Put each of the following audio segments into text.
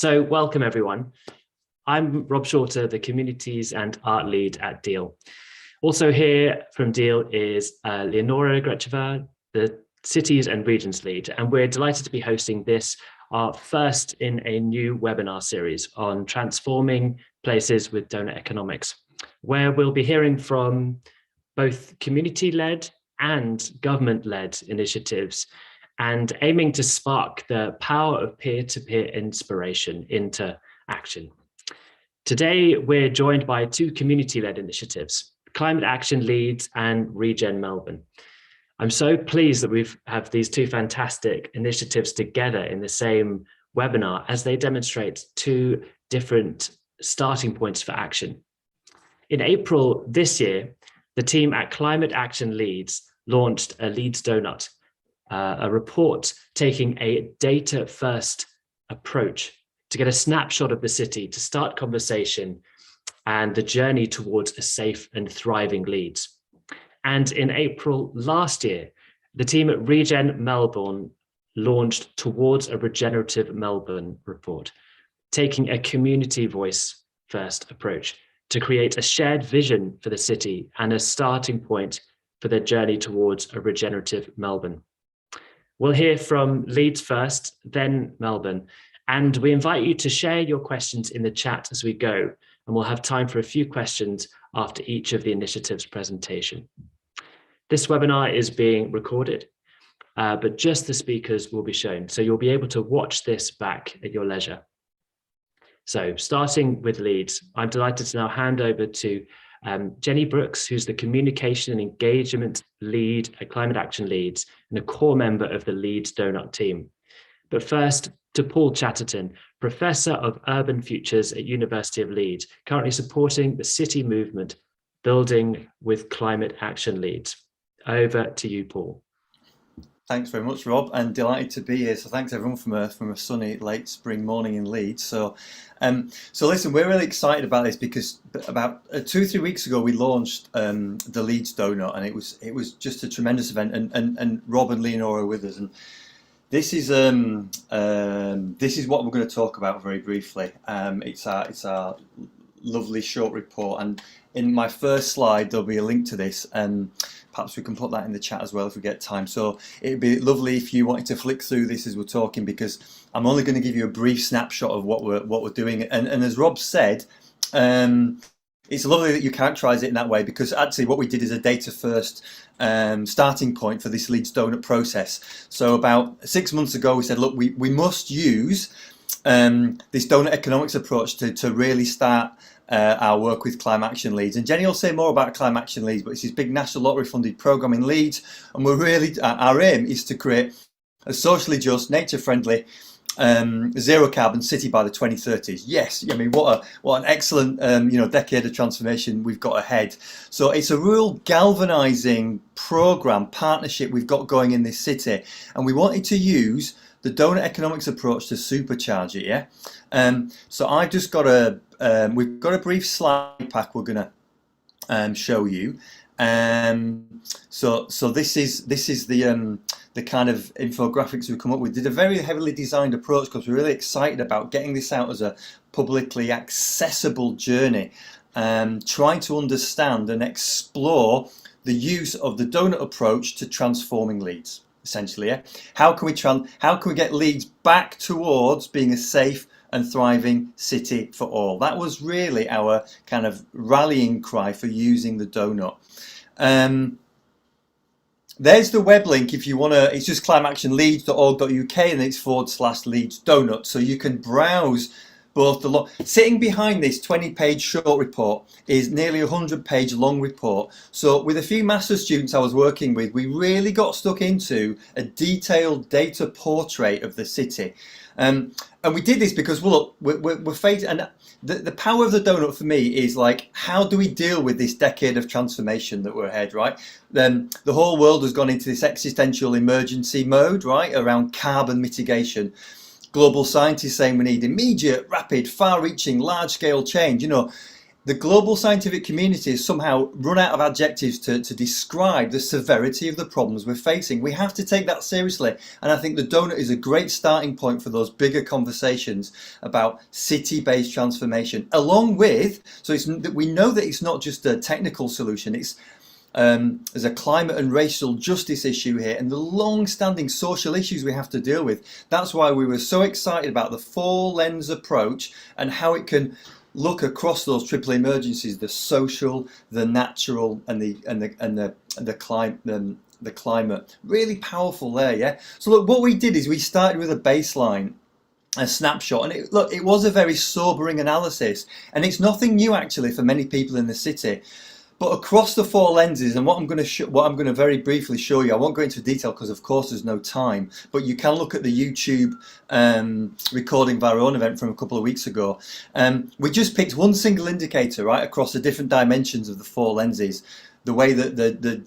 So welcome everyone. I'm Rob Shorter, the Communities and Art Lead at Deal. Also here from Deal is Leonora Grecheva, the Cities and Regions Lead, and we're delighted to be hosting this, our first in a new webinar series on transforming places with Doughnut Economics, where we'll be hearing from both community-led and government-led initiatives and aiming to spark the power of peer-to-peer inspiration into action. Today, we're joined by two community-led initiatives, Climate Action Leeds and Regen Melbourne. I'm so pleased that we have these two fantastic initiatives together in the same webinar as they demonstrate two different starting points for action. In April this year, the team at Climate Action Leeds launched a Leeds Doughnut, a report taking a data-first approach to get a snapshot of the city, to start conversation and the journey towards a safe and thriving Leeds. And in April last year, the team at Regen Melbourne launched Towards a Regenerative Melbourne Report, taking a community voice first approach to create a shared vision for the city and a starting point for their journey towards a regenerative Melbourne. We'll hear from Leeds first, then Melbourne, and we invite you to share your questions in the chat as we go, and we'll have time for a few questions after each of the initiatives' presentation. This webinar is being recorded, but just the speakers will be shown, so you'll be able to watch this back at your leisure. So starting with Leeds, I'm delighted to now hand over to Jenny Brooks, who's the Communication and Engagement Lead at Climate Action Leeds and a core member of the Leeds Doughnut team. But first, to Paul Chatterton, Professor of Urban Futures at University of Leeds, currently supporting the city movement, building with Climate Action Leeds. Over to you, Paul. Thanks very much, Rob, and delighted to be here. So thanks everyone from a sunny late spring morning in Leeds. So listen, we're really excited about this because about 2 or 3 weeks ago we launched the Leeds Doughnut, and it was just a tremendous event. And Rob and Leonora are with us, and this is what we're going to talk about very briefly. It's our lovely short report, and in my first slide there'll be a link to this, and perhaps we can put that in the chat as well if we get time. So it'd be lovely if you wanted to flick through this as we're talking, because I'm only going to give you a brief snapshot of what we're doing. And as Rob said, it's lovely that you characterise it in that way, because actually what we did is a data first starting point for this Leeds Doughnut process. So about 6 months ago we said, look, we must use this Doughnut Economics approach to really start our work with Climate Action Leeds. And Jenny will say more about Climate Action Leeds, but it's this big national lottery funded programme in Leeds, and we're really, our aim is to create a socially just, nature friendly, zero carbon city by the 2030s. Yes, I mean what an excellent decade of transformation we've got ahead. So it's a real galvanising programme partnership we've got going in this city, and we wanted to use the Doughnut Economics approach to supercharge it. Yeah, so I've just got we've got a brief slide pack we're going to show you. So this is the kind of infographics we come up with. Did a very heavily designed approach because we're really excited about getting this out as a publicly accessible journey, trying to understand and explore the use of the Doughnut approach to transforming Leeds. Essentially, yeah. How can we get Leeds back towards being a safe and thriving city for all? That was really our kind of rallying cry for using the Doughnut. There's the web link if you want to. It's just climateactionleeds.org.uk, and it's /Leeds Doughnut, so you can browse both the sitting behind this 20-page short report is nearly a 100-page long report. So with a few master's students I was working with, we really got stuck into a detailed data portrait of the city. And we did this because, well, look, we're faced, and the power of the Doughnut for me is like, how do we deal with this decade of transformation that we're ahead, right? Then the whole world has gone into this existential emergency mode, right, around carbon mitigation. Global scientists saying we need immediate, rapid, far-reaching, large-scale change. You know, the global scientific community has somehow run out of adjectives to describe the severity of the problems we're facing. We have to take that seriously, and I think the Doughnut is a great starting point for those bigger conversations about city-based transformation, along with, so we know that it's not just a technical solution, it's there's a climate and racial justice issue here, and the long-standing social issues we have to deal with. That's why we were so excited about the four-lens approach and how it can look across those triple emergencies: the social, the natural, and the climate. Really powerful there, yeah. So look, what we did is we started with a baseline, a snapshot, and it was a very sobering analysis, and it's nothing new actually for many people in the city. But across the four lenses, and what I'm going to very briefly show you, I won't go into detail because of course there's no time, but you can look at the YouTube recording of our own event from a couple of weeks ago. We just picked one single indicator, right, across the different dimensions of the four lenses, the way that the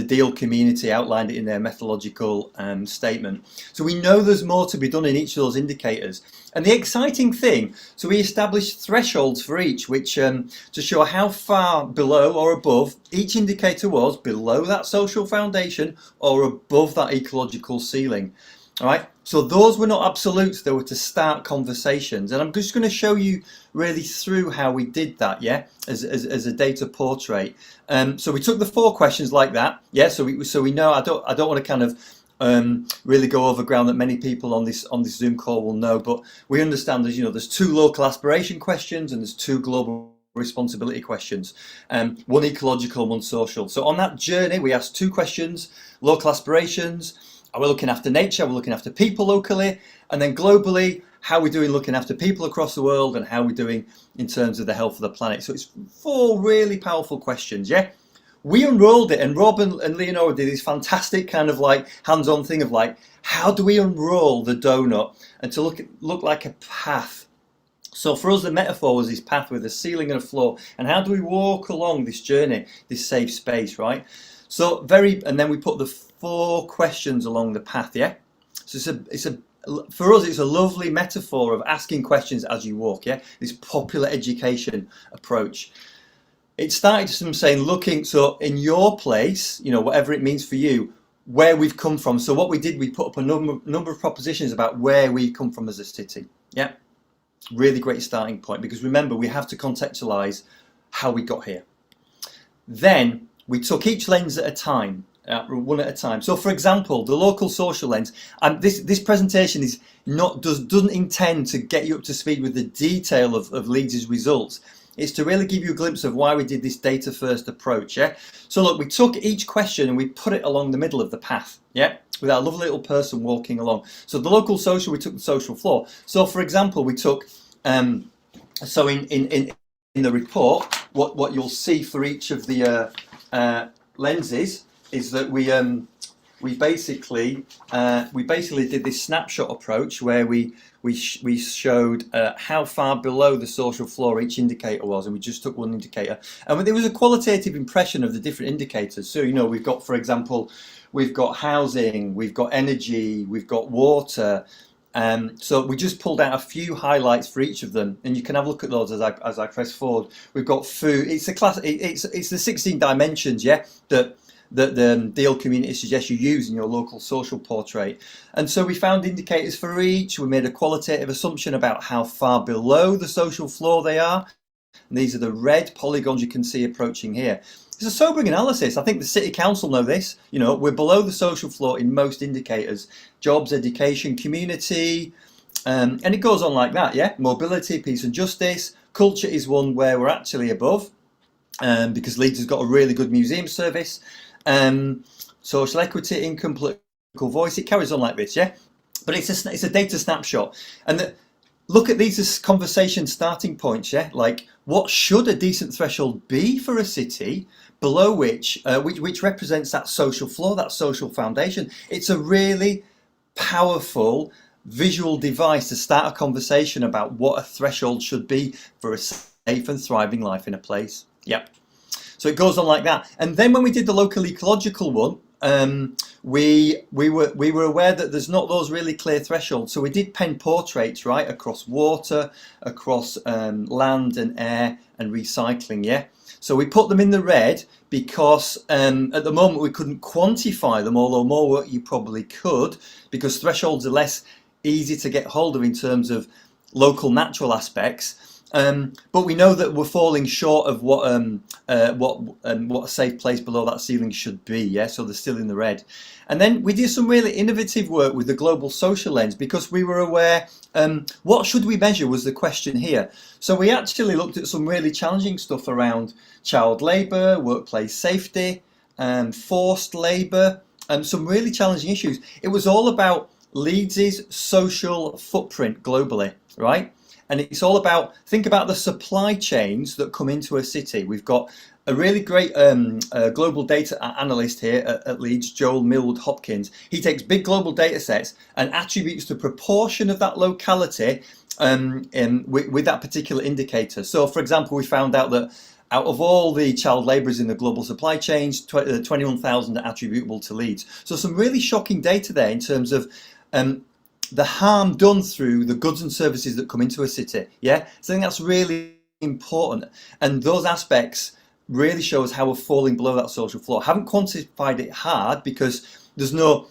Deal community outlined it in their methodological statement. So we know there's more to be done in each of those indicators. And the exciting thing, so we established thresholds for each, which to show how far below or above each indicator was, below that social foundation or above that ecological ceiling. All right, so those were not absolutes, they were to start conversations, and I'm just going to show you really through how we did that, yeah, as a data portrait. So we took the four questions like that, yeah. So we know, I don't want to kind of really go over ground that many people on this Zoom call will know, but we understand there's two local aspiration questions and there's two global responsibility questions, one ecological, one social. So on that journey, we asked two questions: local aspirations. Are we looking after nature? Are we looking after people locally? And then globally, how are we doing looking after people across the world, and how are we doing in terms of the health of the planet? So it's four really powerful questions, yeah? We unrolled it, and Rob and Leonora did this fantastic kind of like hands-on thing of like, how do we unroll the Doughnut and to look like a path? So for us, the metaphor was this path with a ceiling and a floor, and how do we walk along this journey, this safe space, right? So and then we put the four questions along the path, yeah? So for us, it's a lovely metaphor of asking questions as you walk, yeah? This popular education approach. It started from saying, so in your place, whatever it means for you, where we've come from. So what we did, we put up a number of propositions about where we come from as a city, yeah? Really great starting point, because remember, we have to contextualize how we got here. Then we took each lens at a time, one at a time. So for example, the local social lens, and this presentation is doesn't intend to get you up to speed with the detail of Leeds' results. It's to really give you a glimpse of why we did this data first approach, yeah? So look, we took each question and we put it along the middle of the path, yeah? With our lovely little person walking along. So the local social, we took the social floor. So for example, we took, so in the report, what you'll see for each of the lenses is that we basically did this snapshot approach where we showed how far below the social floor each indicator was, and we just took one indicator, and there was a qualitative impression of the different indicators. So we've got, for example, we've got housing, we've got energy, we've got water. So we just pulled out a few highlights for each of them, and you can have a look at those as I press forward. We've got food. It's the 16 dimensions, yeah, that the Deal community suggests you use in your local social portrait. And so we found indicators for each. We made a qualitative assumption about how far below the social floor they are. And these are the red polygons you can see approaching here. It's a sobering analysis. I think the City Council know this. We're below the social floor in most indicators: jobs, education, community, and it goes on like that, yeah? Mobility, peace and justice. Culture is one where we're actually above, because Leeds has got a really good museum service. Social equity, income, political voice. It carries on like this, yeah? But it's a data snapshot. And look at these as conversation starting points, yeah? Like, what should a decent threshold be for a city below which represents that social floor, that social foundation? It's a really powerful visual device to start a conversation about what a threshold should be for a safe and thriving life in a place. Yep. So it goes on like that. And then when we did the local ecological one, we were aware that there's not those really clear thresholds. So we did pen portraits, right, across water, across land and air and recycling, yeah. So we put them in the red because at the moment we couldn't quantify them, although more work you probably could, because thresholds are less easy to get hold of in terms of local natural aspects. But we know that we're falling short of what a safe place below that ceiling should be. Yeah, so they're still in the red. And then we did some really innovative work with the global social lens, because we were aware what should we measure was the question here. So we actually looked at some really challenging stuff around child labour, workplace safety, forced labour, some really challenging issues. It was all about Leeds' social footprint globally, right? And it's all about, think about the supply chains that come into a city. We've got a really great global data analyst here at Leeds, Joel Millwood Hopkins. He takes big global data sets and attributes the proportion of that locality with that particular indicator. So, for example, we found out that out of all the child labourers in the global supply chains, 21,000 are attributable to Leeds. So some really shocking data there in terms of the harm done through the goods and services that come into a city. Yeah, so I think that's really important, and those aspects really show us how we're falling below that social floor. Haven't quantified it hard because there's no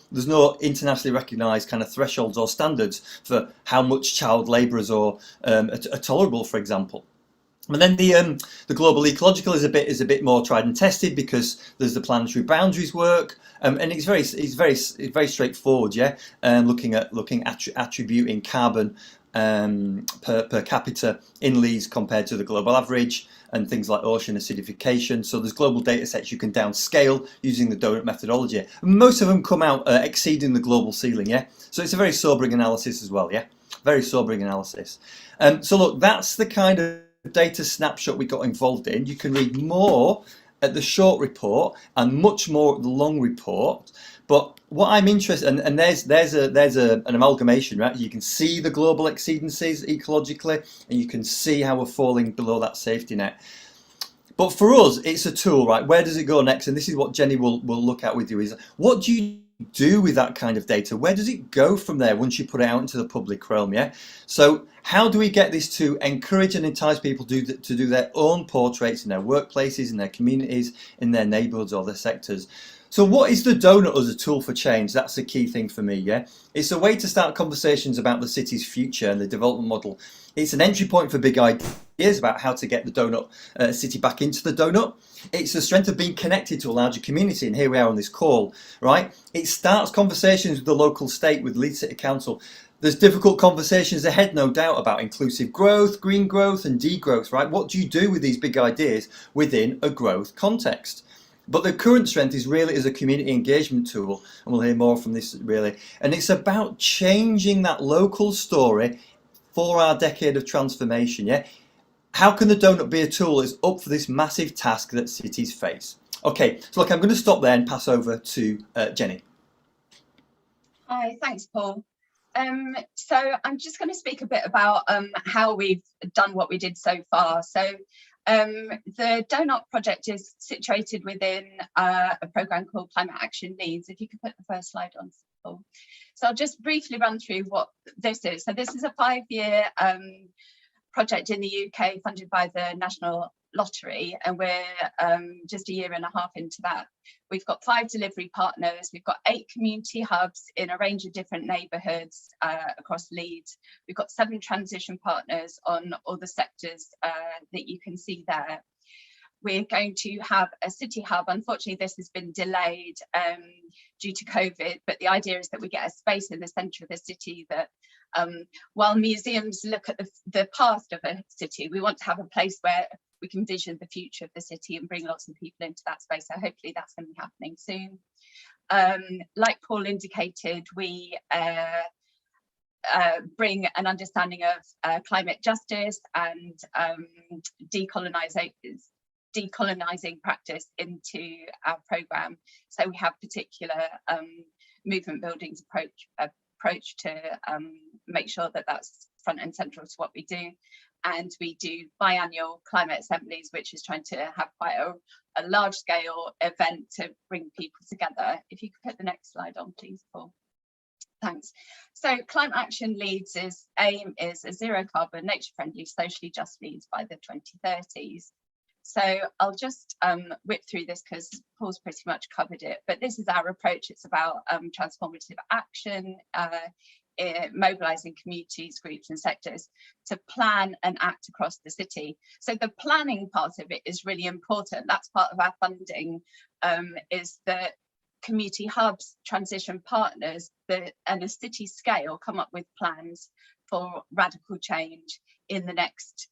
internationally recognised kind of thresholds or standards for how much child labourers are tolerable, for example. And then the global ecological is a bit more tried and tested, because there's the planetary boundaries work, and it's very straightforward, yeah. Looking at attributing carbon per capita in Leeds compared to the global average, and things like ocean acidification. So there's global data sets you can downscale using the Doughnut methodology. And most of them come out exceeding the global ceiling, yeah. So it's a very sobering analysis as well, yeah. Very sobering analysis. So look, that's the kind of data snapshot we got involved in. You can read more at the short report and much more at the long report. But what I'm interested in, and there's an amalgamation, right? You can see the global exceedances ecologically, and you can see how we're falling below that safety net. But for us, it's a tool, right? Where does it go next? And this is what Jenny will look at with you, is what do you do with that kind of data? Where does it go from there once you put it out into the public realm? Yeah. So how do we get this to encourage and entice people to do their own portraits in their workplaces, in their communities, in their neighbourhoods or their sectors? So what is the Doughnut as a tool for change? That's the key thing for me, yeah? It's a way to start conversations about the city's future and the development model. It's an entry point for big ideas about how to get the Doughnut city back into the Doughnut. It's the strength of being connected to a larger community, and here we are on this call, right? It starts conversations with the local state, with Leeds City Council. There's difficult conversations ahead, no doubt, about inclusive growth, green growth and degrowth, right? What do you do with these big ideas within a growth context? But the current strength is really as a community engagement tool, and we'll hear more from this really. And it's about changing that local story for our decade of transformation, yeah? How can the Doughnut be a tool that's up for this massive task that cities face? Okay, so look, I'm going to stop there and pass over to Jenny. Hi, thanks, Paul. So I'm just going to speak a bit about how we've done what we did so far. So the Doughnut project is situated within a programme called Climate Action Leeds. If you could put the first slide on, Paul. So I'll just briefly run through what this is. So this is a 5-year project in the UK funded by the National Lottery, and we're just a year and a half into that. We've got 5 delivery partners, we've got 8 community hubs in a range of different neighbourhoods across Leeds. We've got 7 transition partners on all the sectors that you can see there. We're going to have a city hub. Unfortunately, this has been delayed due to COVID, but the idea is that we get a space in the centre of the city that while museums look at the past of a city, we want to have a place where we can vision the future of the city and bring lots of people into that space. So hopefully that's going to be happening soon. Like Paul indicated, we bring an understanding of climate justice and decolonising practice into our programme. So we have particular movement buildings approach to make sure that that's front and central to what we do. And we do biannual climate assemblies, which is trying to have quite a large scale event to bring people together. If you could put the next slide on, please, Paul. Thanks. So Climate Action Leeds' aim is a zero carbon, nature friendly, socially just Leeds by the 2030s. So I'll just whip through this because Paul's pretty much covered it, but this is our approach. It's about transformative action, mobilising communities, groups and sectors to plan and act across the city. So the planning part of it is really important. That's part of our funding, is that community hubs, transition partners and a city scale come up with plans for radical change in the next,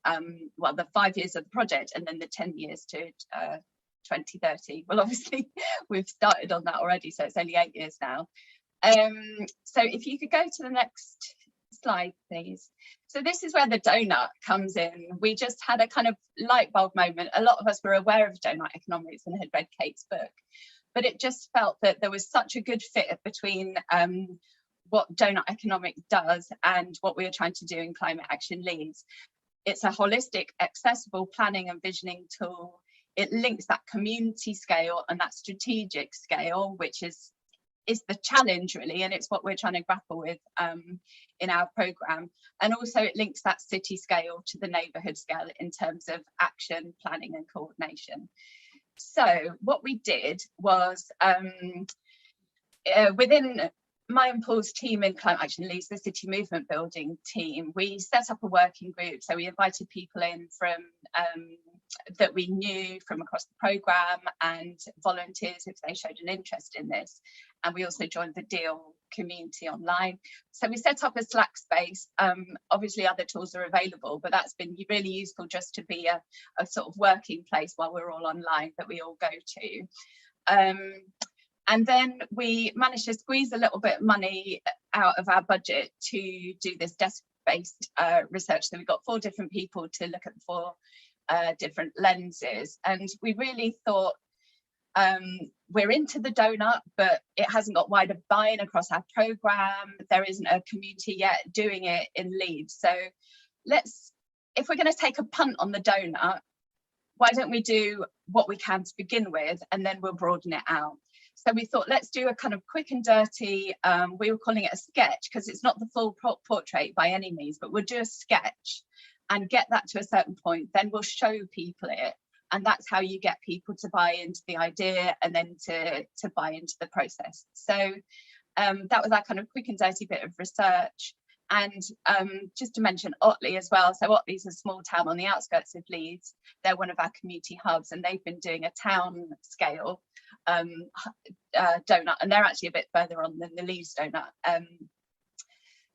well, the 5 years of the project and then the 10 years to 2030. Well, obviously we've started on that already, so it's only 8 years now. So if you could go to the next slide, please. So this is where the Doughnut comes in. We just had a kind of light bulb moment. A lot of us were aware of Doughnut Economics and had read Kate's book, but it just felt that there was such a good fit between what Doughnut Economics does and what we are trying to do in Climate Action Leeds. It's a holistic, accessible planning and visioning tool. It links that community scale and that strategic scale, which is the challenge really, and it's what we're trying to grapple with in our programme. And also it links that city scale to the neighbourhood scale in terms of action, planning and coordination. So what we did was within my and Paul's team in Climate Action Leeds, the city movement building team, we set up a working group. So we invited people in from that we knew from across the programme and volunteers if they showed an interest in this. And we also joined the Deal community online. So we set up a Slack space. Obviously other tools are available, but that's been really useful just to be a sort of working place while we're all online that we all go to. And then we managed to squeeze a little bit of money out of our budget to do this desk-based research. So we got 4 different people to look at the 4 different lenses. And we really thought, we're into the Doughnut, but it hasn't got wider buy-in across our programme. There isn't a community yet doing it in Leeds. So if we're going to take a punt on the Doughnut, why don't we do what we can to begin with, and then we'll broaden it out. So we thought, let's do a kind of quick and dirty, we were calling it a sketch because it's not the full portrait by any means, but we'll do a sketch and get that to a certain point. Then we'll show people it. And that's how you get people to buy into the idea and then to buy into the process. So that was our kind of quick and dirty bit of research. And just to mention Otley as well. So Otley's a small town on the outskirts of Leeds. They're one of our community hubs and they've been doing a town scale Doughnut, and they're actually a bit further on than the Leeds Doughnut.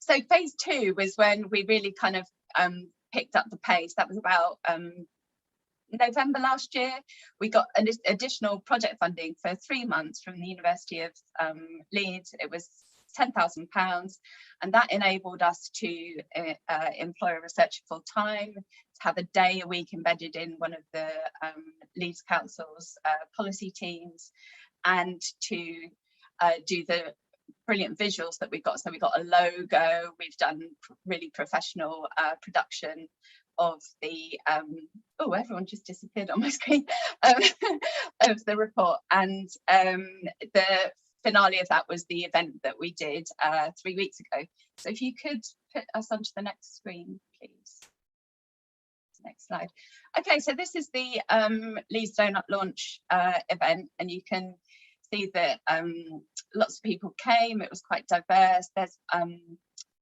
So phase 2 was when we really kind of picked up the pace. That was about November last year. We got an additional project funding for 3 months from the University of Leeds. It was £10,000, and that enabled us to employ a researcher full time, to have a day a week embedded in one of the Leeds Council's policy teams, and to do the brilliant visuals that we got. So we got a logo, we've done really professional production of the oh, everyone just disappeared on my screen of the report, and the finale of that was the event that we did 3 weeks ago. So if you could put us onto the next screen, please. Next slide. Okay, so this is the Leeds Doughnut launch event, and you can see that lots of people came. It was quite diverse. There's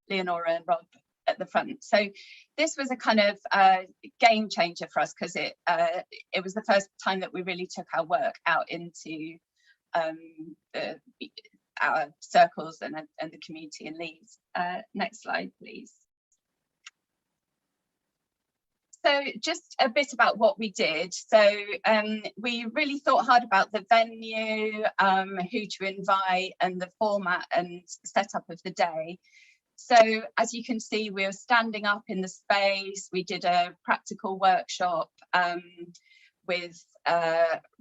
Leonora and Rob at the front. So this was a kind of game changer for us because it was the first time that we really took our work out into our circles and the community in Leeds. Next slide, please. So just a bit about what we did. So we really thought hard about the venue, who to invite, and the format and setup of the day. So as you can see, we were standing up in the space. We did a practical workshop with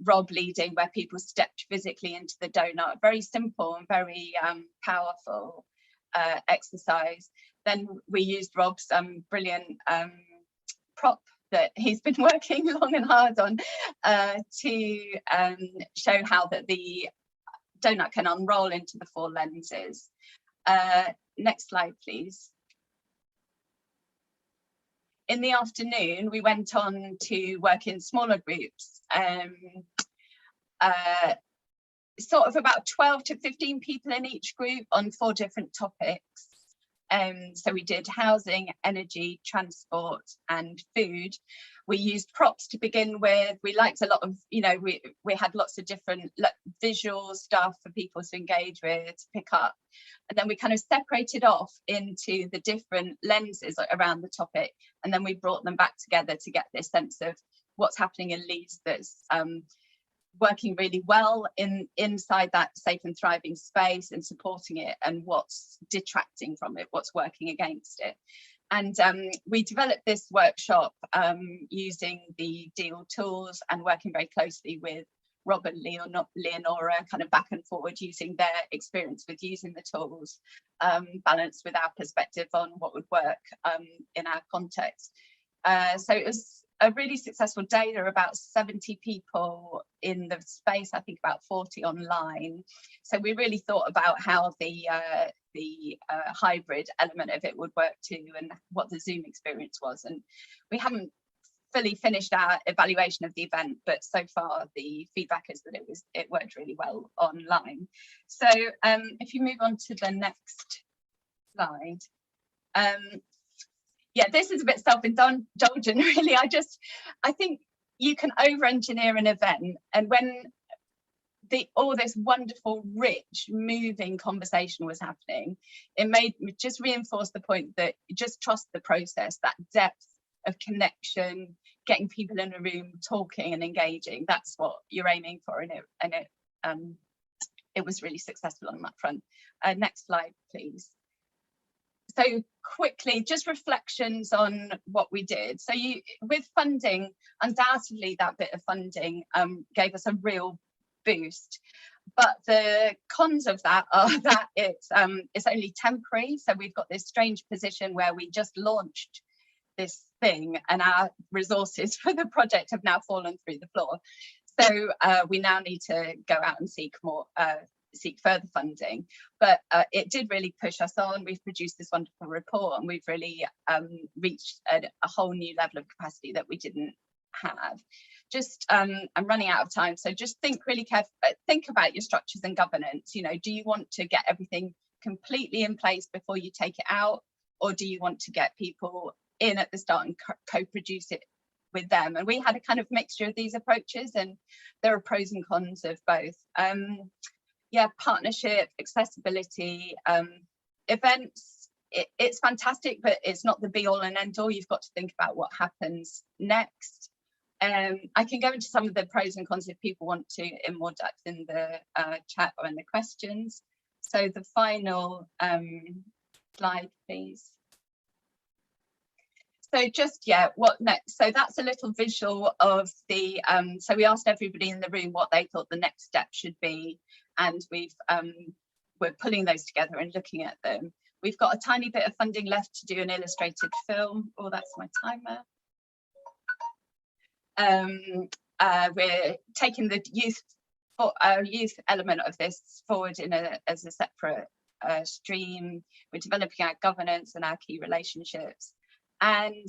Rob leading, where people stepped physically into the Doughnut. Very simple and very powerful. exercise. Then we used Rob's brilliant prop that he's been working long and hard on to show how that the donut can unroll into the 4 lenses. Next slide, please. In the afternoon, we went on to work in smaller groups, sort of about 12 to 15 people in each group on 4 different topics. So we did housing, energy, transport and food. We used props to begin with. We liked a lot of, you know, we had lots of different visual stuff for people to engage with, to pick up. And then we kind of separated off into the different lenses around the topic. And then we brought them back together to get this sense of what's happening in Leeds that's working really well inside that safe and thriving space and supporting it, and what's detracting from it, what's working against it. And we developed this workshop using the Deal tools and working very closely with Rob and Leonora, kind of back and forward, using their experience with using the tools, balanced with our perspective on what would work in our context. So it was a really successful day. There were about 70 people in the space, I think about 40 online. So we really thought about how the hybrid element of it would work too, and what the Zoom experience was. And we haven't fully finished our evaluation of the event, but so far the feedback is that it worked really well online. So if you move on to the next slide. Yeah, this is a bit self-indulgent, really. I think you can over-engineer an event, and when all this wonderful, rich, moving conversation was happening, it just reinforce the point that you just trust the process, that depth of connection, getting people in a room talking and engaging. That's what you're aiming for, and it was really successful on that front. Next slide, please. So quickly, just reflections on what we did. So with funding, undoubtedly that bit of funding gave us a real boost. But the cons of that are that it's only temporary. So we've got this strange position where we just launched this thing and our resources for the project have now fallen through the floor. So we now need to go out and seek further funding, but it did really push us on. We've produced this wonderful report, and we've really reached a whole new level of capacity that we didn't have. Just I'm running out of time, so just think really carefully. Think about your structures and governance. You know, do you want to get everything completely in place before you take it out, or do you want to get people in at the start and co-produce it with them? And we had a kind of mixture of these approaches, and there are pros and cons of both. Yeah, partnership, accessibility, events, it's fantastic, but it's not the be all and end all. You've got to think about what happens next. I can go into some of the pros and cons if people want to in more depth in the chat or in the questions. So the final slide, please. So just, yeah, what next? So that's a little visual of the, so we asked everybody in the room what they thought the next step should be. And we're pulling those together and looking at them. We've got a tiny bit of funding left to do an illustrated film. Oh, that's my timer. We're taking the youth element of this forward as a separate stream. We're developing our governance and our key relationships. And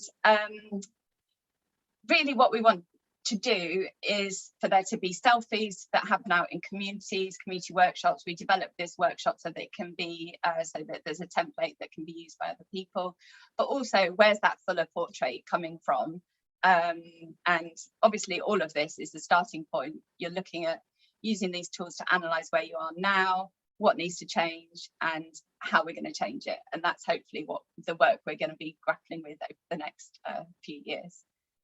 really what we want to do is for there to be selfies that happen out in communities, community workshops. We developed this workshop so that it can be, so that there's a template that can be used by other people, but also where's that fuller portrait coming from? And obviously all of this is the starting point. You're looking at using these tools to analyze where you are now, what needs to change, and how we're going to change it. And that's hopefully what the work we're going to be grappling with over the next few years.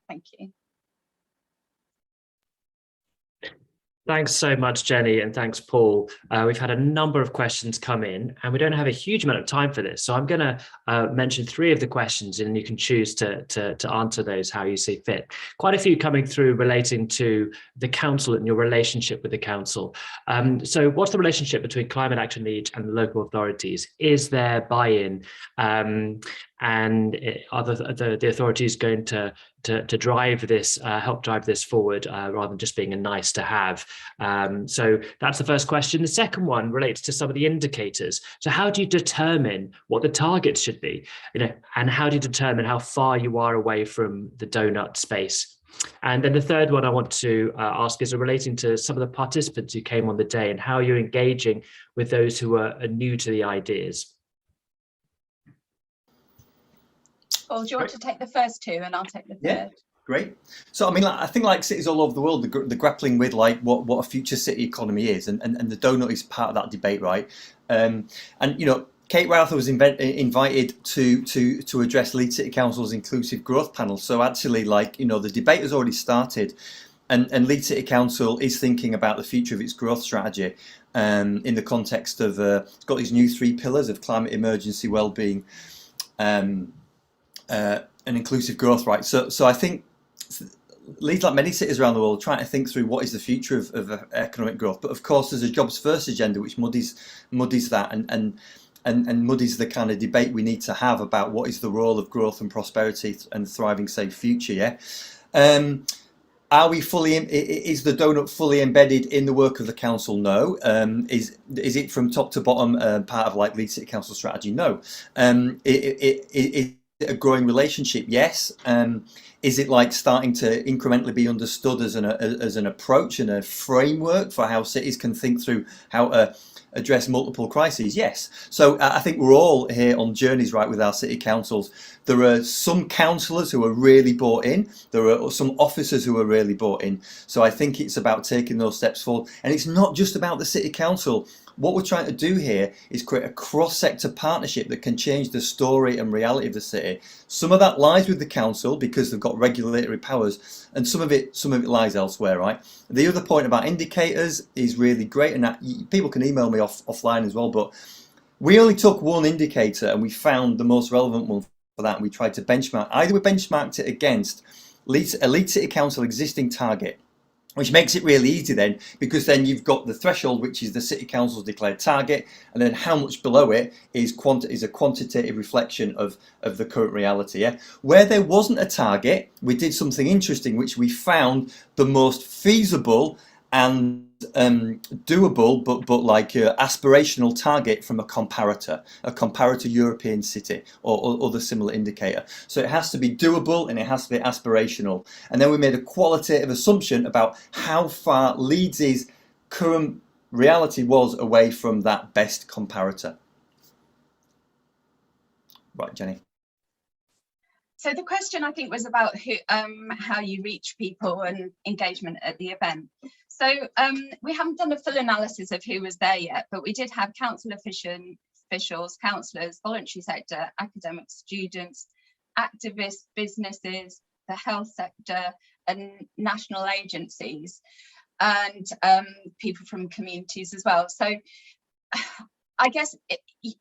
Thank you. Thanks so much, Jenny, and thanks, Paul. We've had a number of questions come in, and we don't have a huge amount of time for this. So I'm going to mention 3 of the questions, and you can choose to answer those how you see fit. Quite a few coming through relating to the council and your relationship with the council. So what's the relationship between Climate Action Leeds and the local authorities? Is there buy-in? And are the authorities going to drive this, help drive this forward, rather than just being a nice to have? So that's the first question. The second one relates to some of the indicators. So how do you determine what the targets should be, and how do you determine how far you are away from the donut space? And then the third one I want to ask is relating to some of the participants who came on the day and how you're engaging with those who are new to the ideas. Paul, do you want to take the first 2 and I'll take the third? Yeah, great. So I mean, I think like cities all over the world, they're grappling with like what a future city economy is, and the donut is part of that debate, right? And Kate Rowther was invited to address Leeds City Council's inclusive growth panel. So actually, the debate has already started, and Leeds City Council is thinking about the future of its growth strategy in the context of it's got these new 3 pillars of climate emergency, well-being, and inclusive growth, right? So I think Leeds, like many cities around the world, trying to think through what is the future of economic growth. But of course, there's a jobs first agenda which muddies that and muddies the kind of debate we need to have about what is the role of growth and prosperity and thriving, safe future. Yeah. Are we is the donut fully embedded in the work of the council? No. Is it from top to bottom part of like Leeds City Council strategy? No. Is it a growing relationship? Yes. Is it like starting to incrementally be understood as an approach and a framework for how cities can think through how to address multiple crises? Yes. So I think we're all here on journeys, right, with our city councils. There are some councillors who are really bought in. There are some officers who are really bought in. So I think it's about taking those steps forward. And it's not just about the city council. What we're trying to do here is create a cross-sector partnership that can change the story and reality of the city. Some of that lies with the council because they've got regulatory powers, and some of it lies elsewhere, right? The other point about indicators is really great, and that, people can email me offline as well, but we only took one indicator and we found the most relevant one for that, and we tried to benchmark. Either we benchmarked it against a Leeds City Council existing target, which makes it really easy then, because then you've got the threshold, which is the City Council's declared target, and then how much below it is a quantitative reflection of the current reality. Yeah? Where there wasn't a target, we did something interesting, which we found the most feasible and doable, but like aspirational target from a comparator European city or other similar indicator. So it has to be doable and it has to be aspirational. And then we made a qualitative assumption about how far Leeds' current reality was away from that best comparator. Right, Jenny. So the question, I think, was about how you reach people and engagement at the event. So we haven't done a full analysis of who was there yet, but we did have council officials, councillors, voluntary sector, academics, students, activists, businesses, the health sector, and national agencies, and people from communities as well. So I guess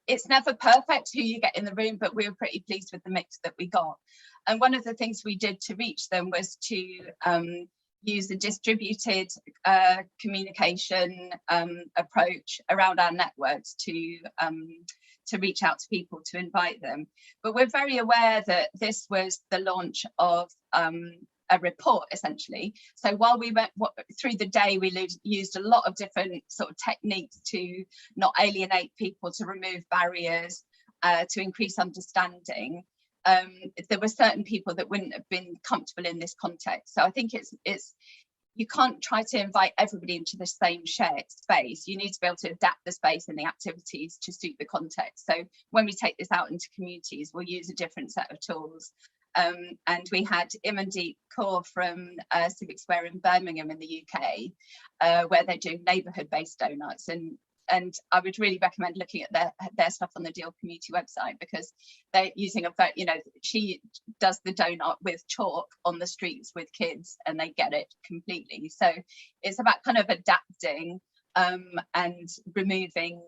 it's never perfect who you get in the room, but we were pretty pleased with the mix that we got. And one of the things we did to reach them was to use a distributed communication approach around our networks to reach out to people, to invite them. But we're very aware that this was the launch of a report, essentially. So while we went through the day, we used a lot of different sort of techniques to not alienate people, to remove barriers, to increase understanding. There were certain people that wouldn't have been comfortable in this context. So I think it's you can't try to invite everybody into the same shared space. You need to be able to adapt the space and the activities to suit the context. So when we take this out into communities, we'll use a different set of tools. And we had Imandeep Kaur from Civic Square in Birmingham in the UK, where they're doing neighbourhood-based donuts. And and I would really recommend looking at their stuff on the Deal community website, because they're using she does the donut with chalk on the streets with kids, and they get it completely. So it's about kind of adapting and removing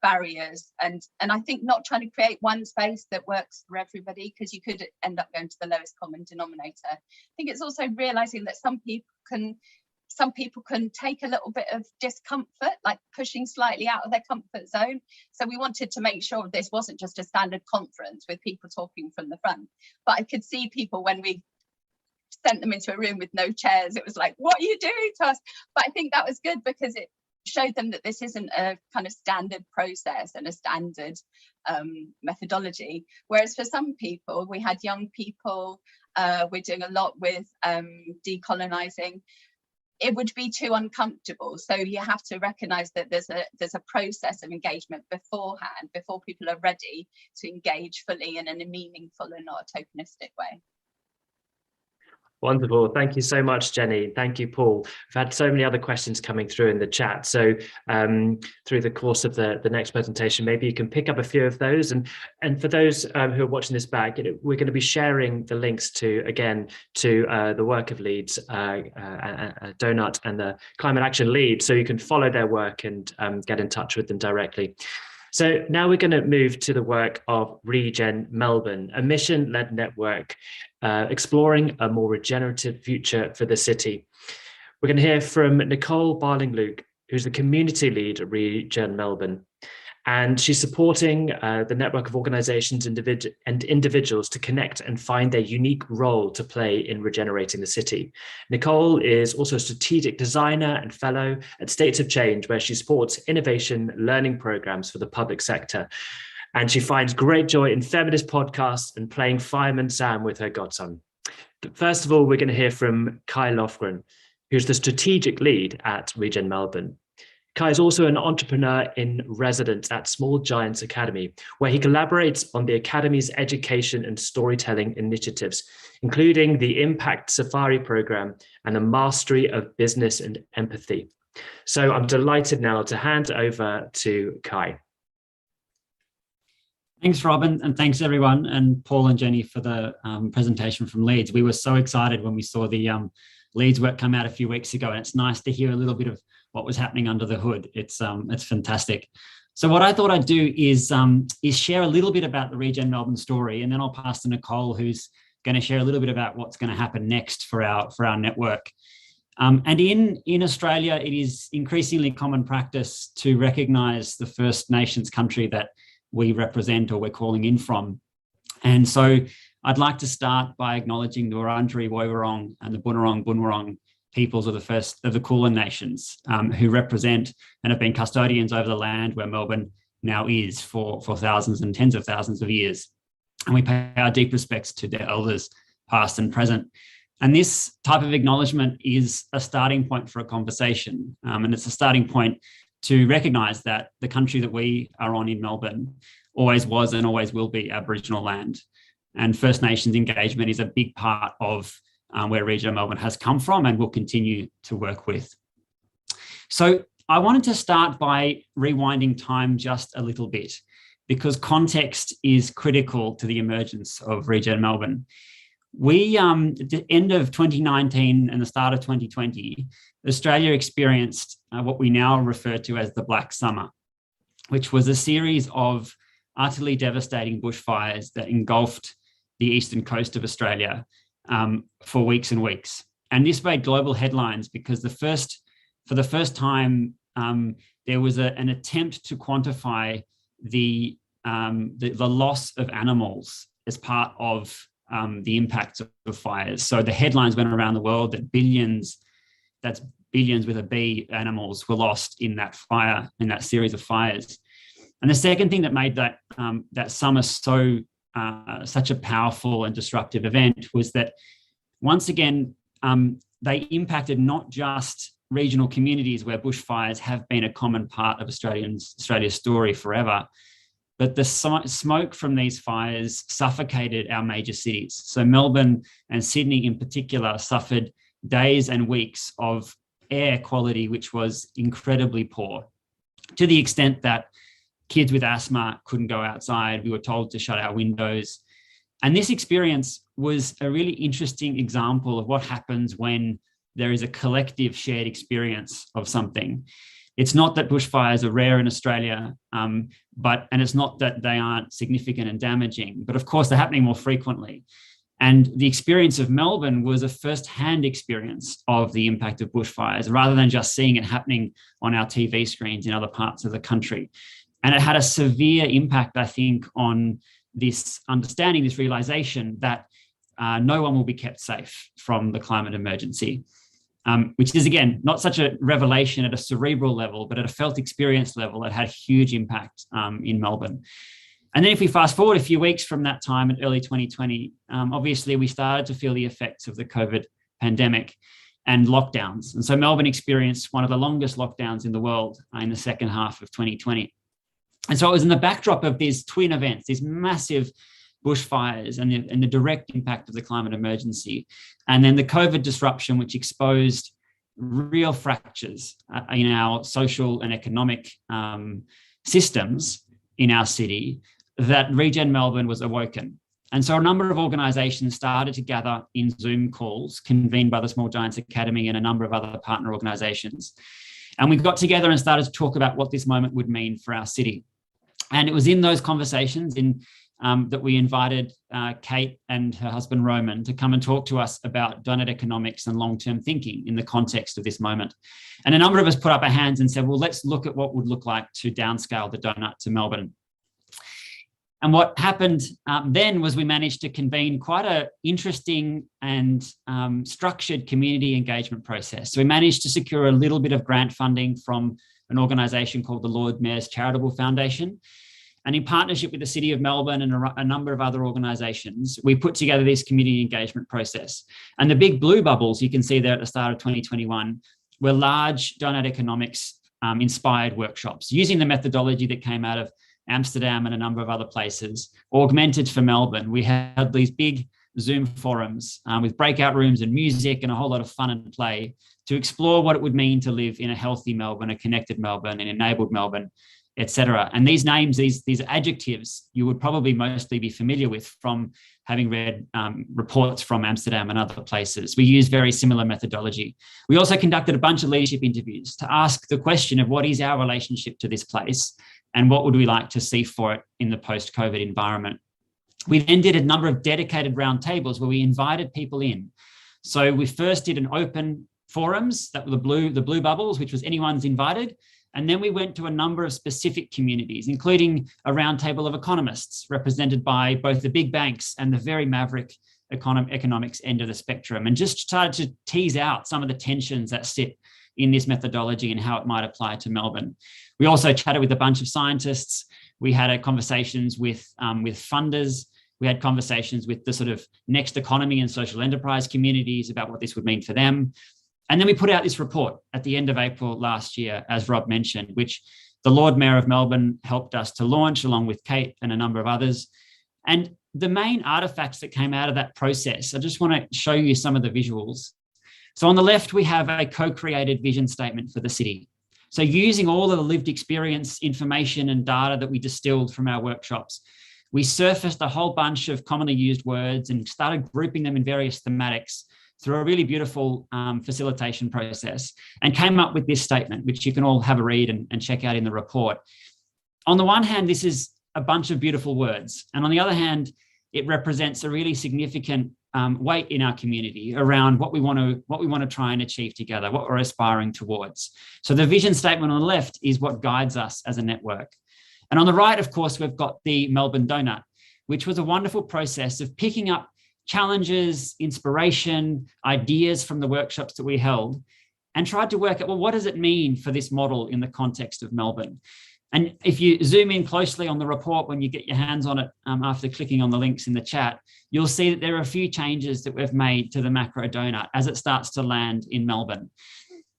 barriers, and I think not trying to create one space that works for everybody, because you could end up going to the lowest common denominator. I think it's also realizing that some people can take a little bit of discomfort, like pushing slightly out of their comfort zone. So we wanted to make sure this wasn't just a standard conference with people talking from the front, but I could see people when we sent them into a room with no chairs, it was like, what are you doing to us? But I think that was good, because it showed them that this isn't a kind of standard process and a standard methodology. Whereas for some people, we had young people, we're doing a lot with decolonizing, it would be too uncomfortable. So you have to recognize that there's a process of engagement beforehand, before people are ready to engage fully and in a meaningful and not a tokenistic way. Wonderful. Thank you so much, Jenny. Thank you, Paul. We've had so many other questions coming through in the chat. So through the course of the next presentation, maybe you can pick up a few of those. And for those who are watching this back, we're going to be sharing the links to the work of Leeds, Doughnut and the Climate Action Leeds, so you can follow their work and get in touch with them directly. So now we're going to move to the work of Regen Melbourne, a mission-led network exploring a more regenerative future for the city. We're going to hear from Nicole Barling-Luke, who's the community lead at Regen Melbourne. And she's supporting the network of organisations and individuals to connect and find their unique role to play in regenerating the city. Nicole is also a strategic designer and fellow at States of Change, where she supports innovation learning programmes for the public sector. And she finds great joy in feminist podcasts and playing Fireman Sam with her godson. But first of all, we're going to hear from Kai Lofgren, who's the strategic lead at Regen Melbourne. Kai is also an entrepreneur in residence at Small Giants Academy, where he collaborates on the Academy's education and storytelling initiatives, including the Impact Safari program and the Mastery of Business and Empathy. So I'm delighted now to hand over to Kai. Thanks, Robin, and thanks everyone, and Paul and Jenny for the presentation from Leeds. We were so excited when we saw the Leeds work come out a few weeks ago, and it's nice to hear a little bit of what was happening under the hood. It's fantastic. So what I thought I'd do is share a little bit about the Regen Melbourne story, and then I'll pass to Nicole, who's going to share a little bit about what's going to happen next for our network. And in Australia, it is increasingly common practice to recognise the First Nations country that we represent or we're calling in from. And so I'd like to start by acknowledging the Wurundjeri, Woiwurrung and the Bunurong peoples of the Kulin Nations, who represent and have been custodians over the land where Melbourne now is for thousands and tens of thousands of years. And we pay our deep respects to their elders, past and present. And this type of acknowledgement is a starting point for a conversation. And it's a starting point to recognise that the country that we are on in Melbourne always was and always will be Aboriginal land. And First Nations engagement is a big part of where Regen Melbourne has come from and will continue to work with. So I wanted to start by rewinding time just a little bit, because context is critical to the emergence of Regen Melbourne. We, at the end of 2019 and the start of 2020, Australia experienced what we now refer to as the Black Summer, which was a series of utterly devastating bushfires that engulfed the eastern coast of Australia for weeks and weeks. And this made global headlines because for the first time, there was an attempt to quantify the loss of animals as part of the impacts of fires. So the headlines went around the world that that's billions with a B, animals were lost in that fire, in that series of fires. And the second thing that made that summer such a powerful and disruptive event was that, once again, they impacted not just regional communities where bushfires have been a common part of Australia's story forever, but the smoke from these fires suffocated our major cities. So Melbourne and Sydney in particular suffered days and weeks of air quality which was incredibly poor. to the extent that kids with asthma couldn't go outside. We were told to shut our windows. And this experience was a really interesting example of what happens when there is a collective shared experience of something. It's not that bushfires are rare in Australia, and it's not that they aren't significant and damaging, but of course they're happening more frequently. And the experience of Melbourne was a first-hand experience of the impact of bushfires, rather than just seeing it happening on our TV screens in other parts of the country. And it had a severe impact, I think, on this understanding, this realization that no one will be kept safe from the climate emergency, which is, again, not such a revelation at a cerebral level, but at a felt experience level, it had a huge impact in Melbourne. And then if we fast forward a few weeks from that time in early 2020, obviously we started to feel the effects of the COVID pandemic and lockdowns. And so Melbourne experienced one of the longest lockdowns in the world in the second half of 2020. And so it was in the backdrop of these twin events, these massive bushfires and the direct impact of the climate emergency, and then the COVID disruption, which exposed real fractures in our social and economic systems in our city, that Regen Melbourne was awoken. And so a number of organisations started to gather in Zoom calls convened by the Small Giants Academy and a number of other partner organisations. And we got together and started to talk about what this moment would mean for our city. And it was in those conversations that we invited Kate and her husband Roman to come and talk to us about Doughnut Economics and long-term thinking in the context of this moment. And a number of us put up our hands and said, well, let's look at what would look like to downscale the Doughnut to Melbourne. And what happened then was we managed to convene quite an interesting and structured community engagement process. So we managed to secure a little bit of grant funding from an organisation called the Lord Mayor's Charitable Foundation. And in partnership with the City of Melbourne and a number of other organisations, we put together this community engagement process. And the big blue bubbles you can see there at the start of 2021 were large Doughnut Economics inspired workshops using the methodology that came out of Amsterdam and a number of other places, augmented for Melbourne. We had these big Zoom forums with breakout rooms and music and a whole lot of fun and play to explore what it would mean to live in a healthy Melbourne, a connected Melbourne, an enabled Melbourne, etc. And these names, these adjectives, you would probably mostly be familiar with from having read reports from Amsterdam and other places. We use very similar methodology. We also conducted a bunch of leadership interviews to ask the question of what is our relationship to this place and what would we like to see for it in the post-COVID environment. We then did a number of dedicated roundtables where we invited people in. So we first did an open forums, that were the blue bubbles, which was anyone's invited. And then we went to a number of specific communities, including a roundtable of economists represented by both the big banks and the very maverick economics end of the spectrum, and just started to tease out some of the tensions that sit in this methodology and how it might apply to Melbourne. We also chatted with a bunch of scientists. We had conversations with funders. We had conversations with the sort of next economy and social enterprise communities about what this would mean for them. And then we put out this report at the end of April last year, as Rob mentioned, which the Lord Mayor of Melbourne helped us to launch along with Kate and a number of others. And the main artifacts that came out of that process, I just want to show you some of the visuals. So on the left, we have a co-created vision statement for the city. So using all of the lived experience information and data that we distilled from our workshops, we surfaced a whole bunch of commonly used words and started grouping them in various thematics through a really beautiful facilitation process, and came up with this statement, which you can all have a read and check out in the report. On the one hand, this is a bunch of beautiful words. And on the other hand, it represents a really significant weight in our community around what we want to try and achieve together, what we're aspiring towards. So the vision statement on the left is what guides us as a network. And on the right, of course, we've got the Melbourne Doughnut, which was a wonderful process of picking up challenges, inspiration, ideas from the workshops that we held, and tried to work out, well, what does it mean for this model in the context of Melbourne? And if you zoom in closely on the report, when you get your hands on it after clicking on the links in the chat, you'll see that there are a few changes that we've made to the macro donut as it starts to land in Melbourne.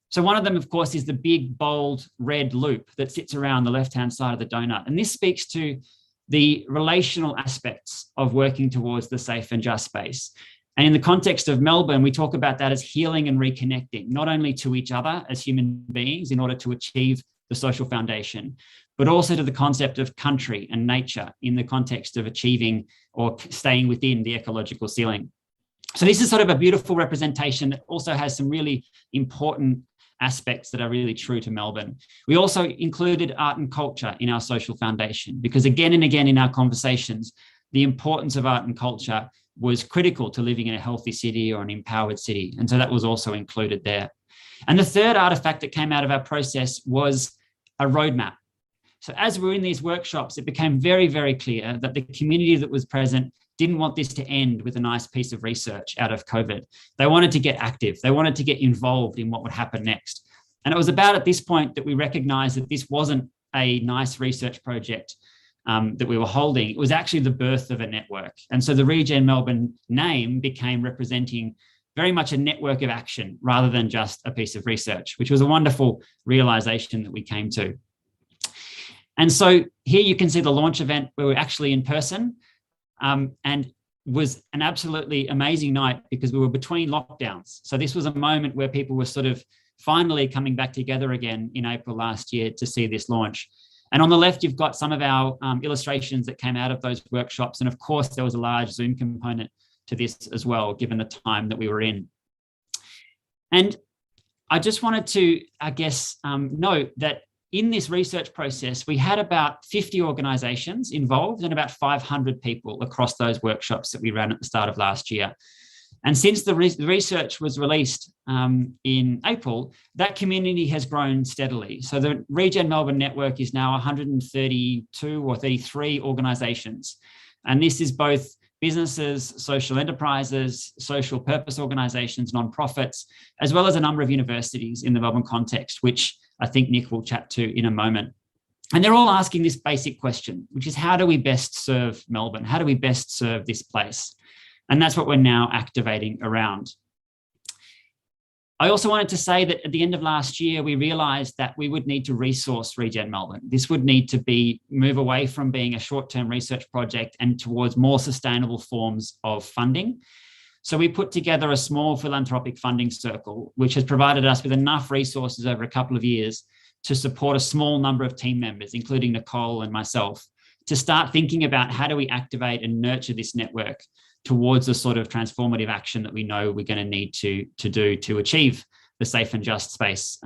So one of them, of course, is the big, bold red loop that sits around the left-hand side of the donut. And this speaks to the relational aspects of working towards the safe and just space. And in the context of Melbourne, we talk about that as healing and reconnecting, not only to each other as human beings in order to achieve the social foundation, but also to the concept of country and nature in the context of achieving or staying within the ecological ceiling. So this is sort of a beautiful representation that also has some really important aspects that are really true to Melbourne. We also included art and culture in our social foundation, because again and again in our conversations, the importance of art and culture was critical to living in a healthy city or an empowered city. And so that was also included there. And the third artifact that came out of our process was a roadmap. So as we were in these workshops, it became very, very clear that the community that was present didn't want this to end with a nice piece of research out of COVID. They wanted to get active. They wanted to get involved in what would happen next. And it was about at this point that we recognized that this wasn't a nice research project that we were holding. It was actually the birth of a network. And so the Regen Melbourne name became representing very much a network of action rather than just a piece of research, which was a wonderful realization that we came to. And so here you can see the launch event where we're actually in person, and was an absolutely amazing night because we were between lockdowns. So this was a moment where people were sort of finally coming back together again in April last year to see this launch. And on the left, you've got some of our illustrations that came out of those workshops. And of course, there was a large Zoom component to this as well, given the time that we were in. And I just wanted to, I guess, note that in this research process, we had about 50 organisations involved and about 500 people across those workshops that we ran at the start of last year. And since the research was released in April, that community has grown steadily. So the Regen Melbourne network is now 132 or 33 organisations. And this is both businesses, social enterprises, social purpose organisations, nonprofits, as well as a number of universities in the Melbourne context, which I think Nick will chat to in a moment. And they're all asking this basic question, which is how do we best serve Melbourne? How do we best serve this place? And that's what we're now activating around. I also wanted to say that at the end of last year, we realised that we would need to resource Regen Melbourne. This would need to move away from being a short-term research project and towards more sustainable forms of funding. So we put together a small philanthropic funding circle, which has provided us with enough resources over a couple of years to support a small number of team members, including Nicole and myself, to start thinking about how do we activate and nurture this network towards the sort of transformative action that we know we're going to need to do to achieve the safe and just space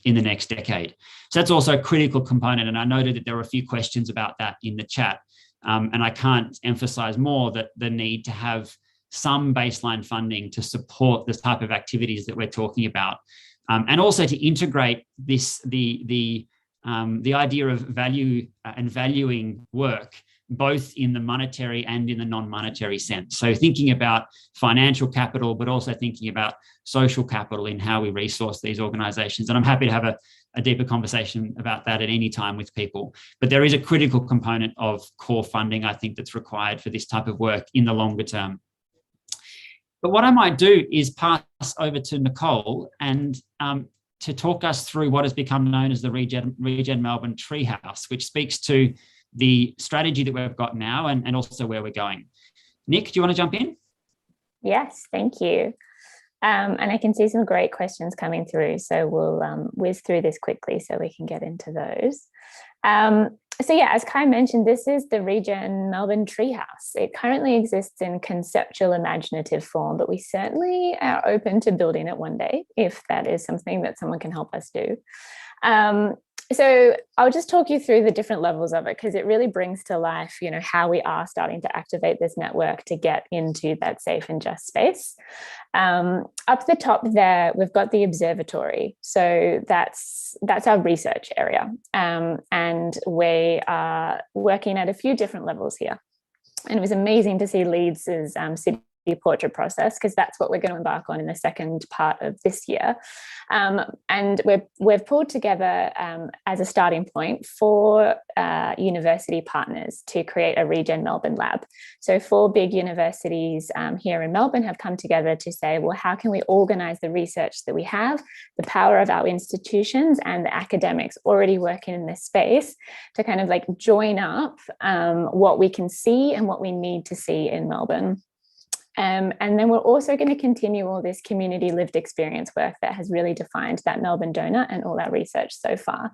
in the next decade. So that's also a critical component. And I noted that there were a few questions about that in the chat. And I can't emphasize more that the need to have some baseline funding to support this type of activities that we're talking about. And also to integrate this, the idea of value and valuing work, both in the monetary and in the non-monetary sense. So thinking about financial capital, but also thinking about social capital in how we resource these organisations. And I'm happy to have a deeper conversation about that at any time with people. But there is a critical component of core funding, I think, that's required for this type of work in the longer term. But what I might do is pass over to Nicole and to talk us through what has become known as the Regen Melbourne Treehouse, which speaks to the strategy that we've got now and also where we're going. Nick, do you want to jump in? Yes, thank you. And I can see some great questions coming through, so we'll whiz through this quickly so we can get into those. So yeah, as Kai mentioned, this is the Regen Melbourne Treehouse. It currently exists in conceptual imaginative form, but we certainly are open to building it one day if that is something that someone can help us do. So I'll just talk you through the different levels of it because it really brings to life, you know, how we are starting to activate this network to get into that safe and just space. Up the top there, we've got the observatory. So that's our research area. And we are working at a few different levels here. And it was amazing to see Leeds' city portrait process, because that's what we're going to embark on in the second part of this year. And we've pulled together as a starting point 4 university partners to create a Regen Melbourne lab. So 4 big universities here in Melbourne have come together to say, well, how can we organise the research that we have, the power of our institutions and the academics already working in this space to kind of like join up what we can see and what we need to see in Melbourne. And then we're also going to continue all this community lived experience work that has really defined that Melbourne Doughnut and all our research so far.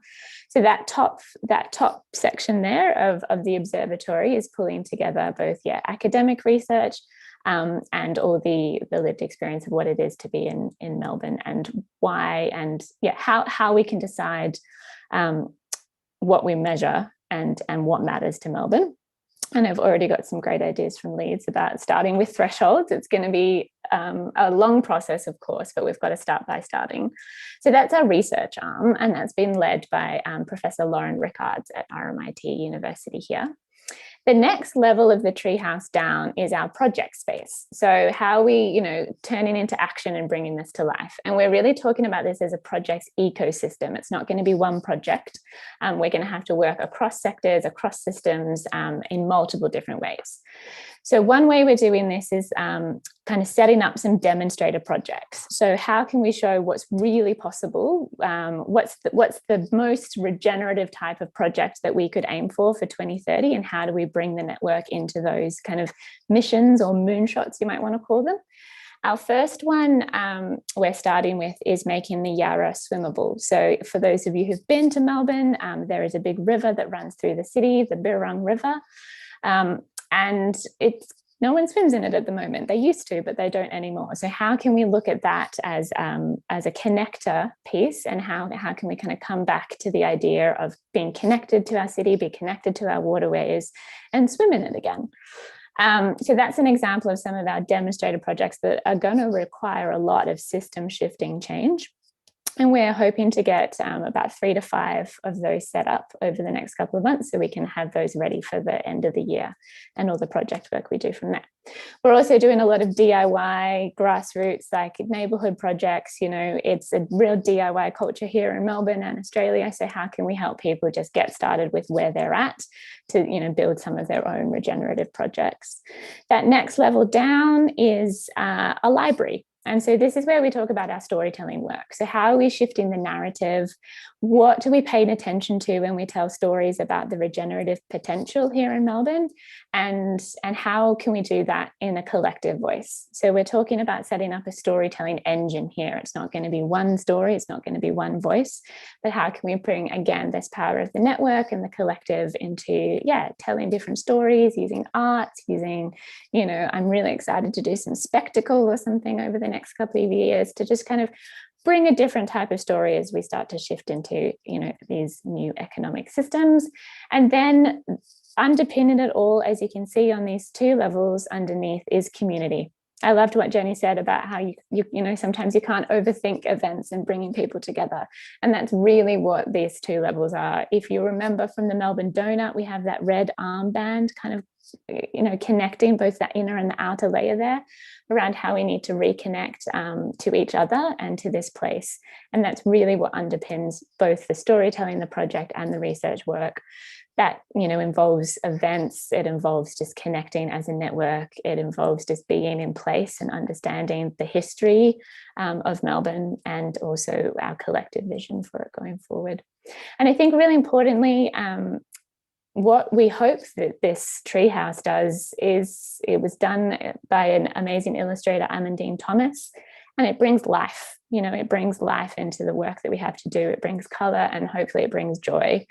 So that top section there of the observatory is pulling together both academic research and all the lived experience of what it is to be in Melbourne, and why, and how we can decide what we measure and what matters to Melbourne. And I've already got some great ideas from Leeds about starting with thresholds. It's going to be a long process, of course, but we've got to start by starting. So that's our research arm, and that's been led by Professor Lauren Rickards at RMIT University here. The next level of the treehouse down is our project space. So how we, turning into action and bringing this to life. And we're really talking about this as a project's ecosystem. It's not going to be one project. We're going to have to work across sectors, across systems, in multiple different ways. So one way we're doing this is kind of setting up some demonstrator projects. So how can we show what's really possible? What's the most regenerative type of project that we could aim for 2030? And how do we bring the network into those kind of missions or moonshots, you might want to call them? Our first one we're starting with is making the Yarra swimmable. So for those of you who've been to Melbourne, there is a big river that runs through the city, the Birrong River. And no one swims in it at the moment. They used to, but they don't anymore. So how can we look at that as a connector piece, and how can we kind of come back to the idea of being connected to our city, be connected to our waterways, and swim in it again? So that's an example of some of our demonstrator projects that are going to require a lot of system shifting change. And we're hoping to get about 3 to 5 of those set up over the next couple of months, so we can have those ready for the end of the year and all the project work we do from there. We're also doing a lot of DIY, grassroots, like neighbourhood projects. It's a real DIY culture here in Melbourne and Australia. So how can we help people just get started with where they're at to, build some of their own regenerative projects? That next level down is a library. And so this is where we talk about our storytelling work. So how are we shifting the narrative? What do we pay attention to when we tell stories about the regenerative potential here in Melbourne? And how can we do that in a collective voice? So we're talking about setting up a storytelling engine here. It's not going to be one story. It's not going to be one voice. But how can we bring, again, this power of the network and the collective into, telling different stories, using art, using, I'm really excited to do some spectacle or something over the next couple of years to just kind of bring a different type of story as we start to shift into, these new economic systems. And then underpinning it all, as you can see on these 2 levels underneath, is community. I loved what Jenny said about how you sometimes you can't overthink events and bringing people together. And that's really what these 2 levels are. If you remember from the Melbourne Doughnut, we have that red armband kind of, connecting both the inner and the outer layer there around how we need to reconnect to each other and to this place. And that's really what underpins both the storytelling, the project, and the research work. That, involves events, it involves just connecting as a network, it involves just being in place and understanding the history of Melbourne, and also our collective vision for it going forward. And I think really importantly, what we hope that this treehouse does is, it was done by an amazing illustrator, Amandine Thomas, and it brings life. It brings life into the work that we have to do. It brings colour, and hopefully it brings joy.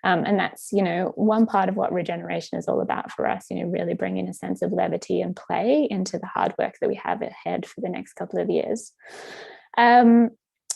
And that's, one part of what regeneration is all about for us, really bringing a sense of levity and play into the hard work that we have ahead for the next couple of years.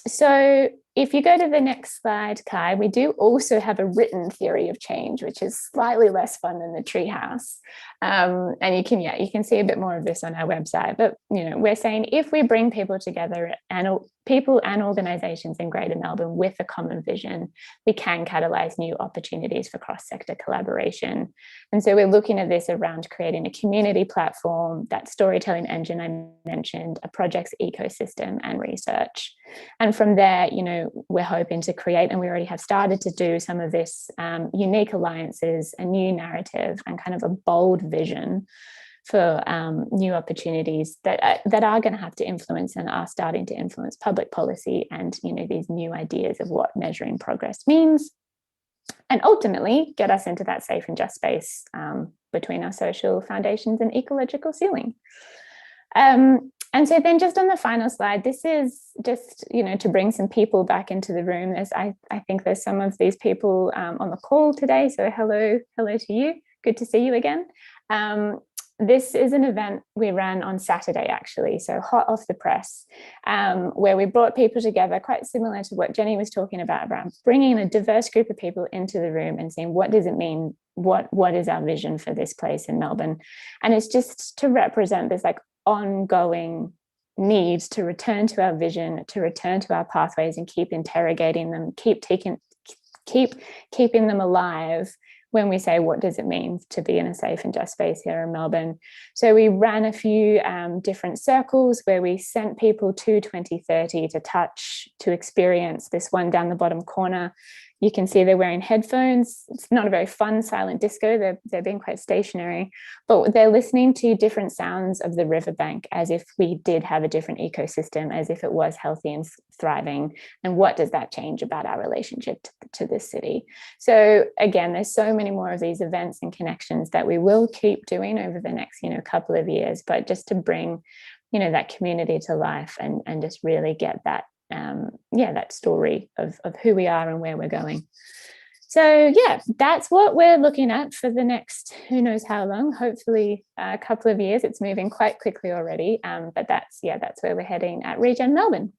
So if you go to the next slide, Kai, we do also have a written theory of change, which is slightly less fun than the treehouse. And you can see a bit more of this on our website. But, we're saying if we bring people together, and people and organisations in Greater Melbourne with a common vision, we can catalyse new opportunities for cross-sector collaboration. And so we're looking at this around creating a community platform, that storytelling engine I mentioned, a project's ecosystem, and research. And from there, we're hoping to create, and we already have started to do some of this, unique alliances, a new narrative, and kind of a bold vision for new opportunities that are going to have to influence, and are starting to influence, public policy and these new ideas of what measuring progress means, and ultimately get us into that safe and just space between our social foundations and ecological ceiling. And so then just on the final slide, this is just, to bring some people back into the room. I think there's some of these people on the call today. So hello to you. Good to see you again. This is an event we ran on Saturday, actually, so hot off the press, where we brought people together, quite similar to what Jenny was talking about around bringing a diverse group of people into the room and saying, what does it mean? What is our vision for this place in Melbourne? And it's just to represent this like ongoing need to return to our vision, to return to our pathways and keep interrogating them, keep keeping them alive when we say, what does it mean to be in a safe and just space here in Melbourne? So we ran a few different circles where we sent people to 2030 to touch, to experience. This one down the bottom corner, you can see they're wearing headphones. It's not a very fun silent disco. They're being quite stationary, but they're listening to different sounds of the riverbank as if we did have a different ecosystem, as if it was healthy and thriving. And what does that change about our relationship to this city? So again, there's so many more of these events and connections that we will keep doing over the next, couple of years, but just to bring, that community to life and just really get that that story of who we are and where we're going. So that's what we're looking at for the next who knows how long, hopefully a couple of years. It's moving quite quickly already, but that's where we're heading at Regen Melbourne.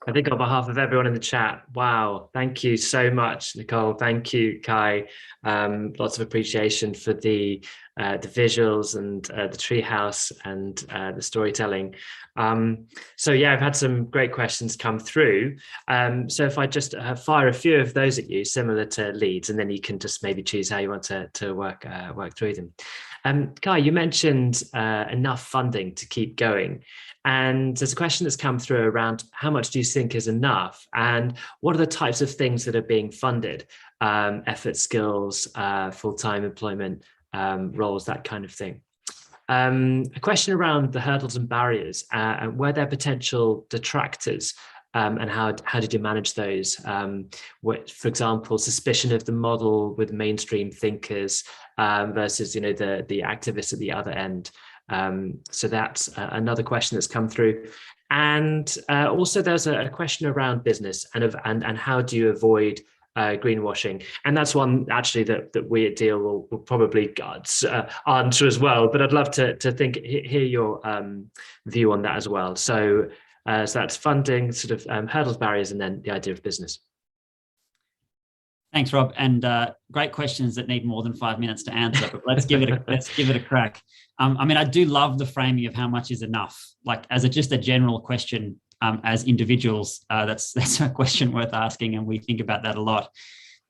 I think on behalf of everyone in the chat, wow, thank you so much, Nicole. Thank you, Kai. Lots of appreciation for the visuals and the treehouse and the storytelling. So I've had some great questions come through. So if I just fire a few of those at you, similar to Leeds, and then you can just maybe choose how you want to work through them. Kai, you mentioned enough funding to keep going. And there's a question that's come through around how much do you think is enough? And what are the types of things that are being funded? Effort, skills, full-time employment, roles, that kind of thing. A question around the hurdles and barriers, and were there potential detractors, and how did you manage those? For example, suspicion of the model with mainstream thinkers versus the activists at the other end. So that's another question that's come through. And also there's a question around business and how do you avoid greenwashing? And that's one actually that we at Deal will probably answer as well, but I'd love to hear your view on that as well. So that's funding, sort of hurdles, barriers, and then the idea of business. Thanks, Rob, and great questions that need more than 5 minutes to answer. But let's give it a crack. I do love the framing of how much is enough. Like as just a general question, as individuals, that's a question worth asking, and we think about that a lot.